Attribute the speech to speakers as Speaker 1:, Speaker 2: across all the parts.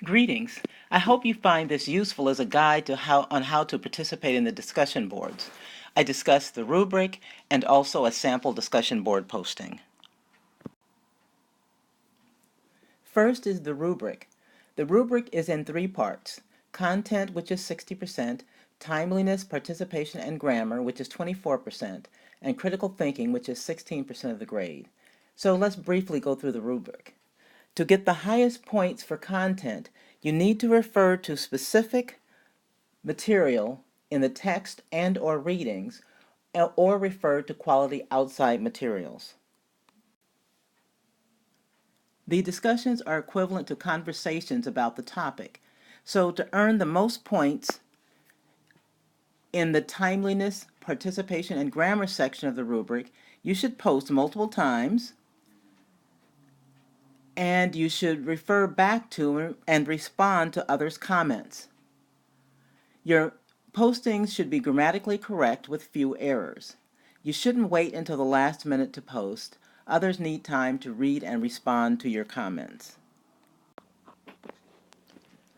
Speaker 1: Greetings. I hope you find this useful as a guide to how to participate in the discussion boards. I discuss the rubric and also a sample discussion board posting. First is the rubric. The rubric is in three parts: content, which is 60%, timeliness, participation, and grammar, which is 24%, and critical thinking, which is 16% of the grade. So let's briefly go through the rubric. To get the highest points for content, you need to refer to specific material in the text and/or readings, or refer to quality outside materials. The discussions are equivalent to conversations about the topic. So to earn the most points in the timeliness, participation, and grammar section of the rubric, you should post multiple times, and you should refer back to and respond to others' comments. Your postings should be grammatically correct with few errors. You shouldn't wait until the last minute to post. Others need time to read and respond to your comments.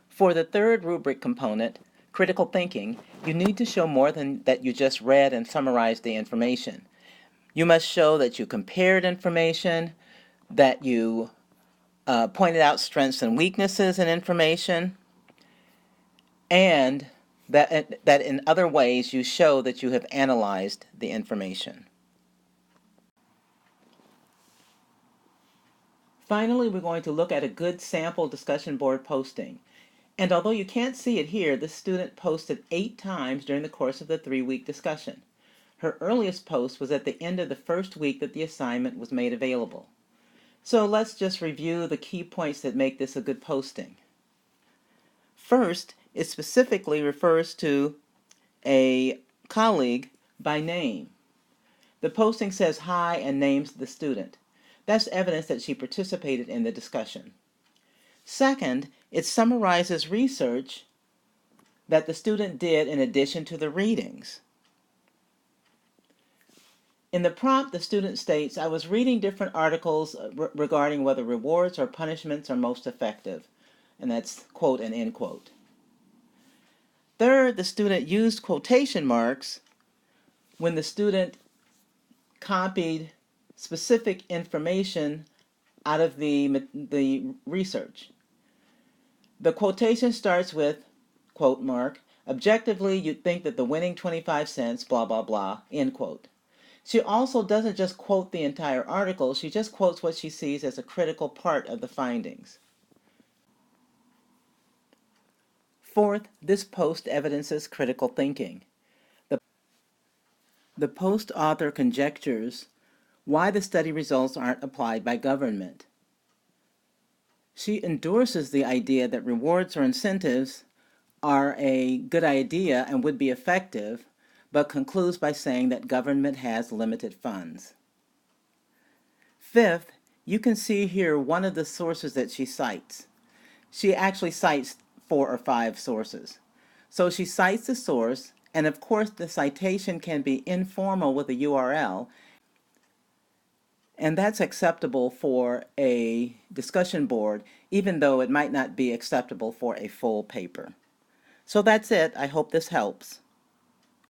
Speaker 1: For the third rubric component, critical thinking, you need to show more than that you just read and summarized the information. You must show that you compared information, that you pointed out strengths and weaknesses in information, and that in other ways you show that you have analyzed the information. Finally, we're going to look at a good sample discussion board posting. And although you can't see it here, this student posted 8 times during the course of the 3-week discussion. Her earliest post was at the end of the first week that the assignment was made available. So let's just review the key points that make this a good posting. First, it specifically refers to a colleague by name. The posting says hi and names the student. That's evidence that she participated in the discussion. Second, it summarizes research that the student did in addition to the readings. In the prompt, the student states, "I was reading different articles regarding whether rewards or punishments are most effective." And that's quote and end quote. Third, the student used quotation marks when the student copied specific information out of the research. The quotation starts with, quote mark, "Objectively, you'd think that the winning 25 cents, blah, blah, blah," end quote. She also doesn't just quote the entire article, she just quotes what she sees as a critical part of the findings. Fourth, this post evidences critical thinking. The post author conjectures why the study results aren't applied by government. She endorses the idea that rewards or incentives are a good idea and would be effective, but concludes by saying that government has limited funds. Fifth, you can see here one of the sources that she cites. She actually cites 4 or 5 sources. So she cites the source, and of course the citation can be informal with a URL, and that's acceptable for a discussion board, even though it might not be acceptable for a full paper. So that's it. I hope this helps.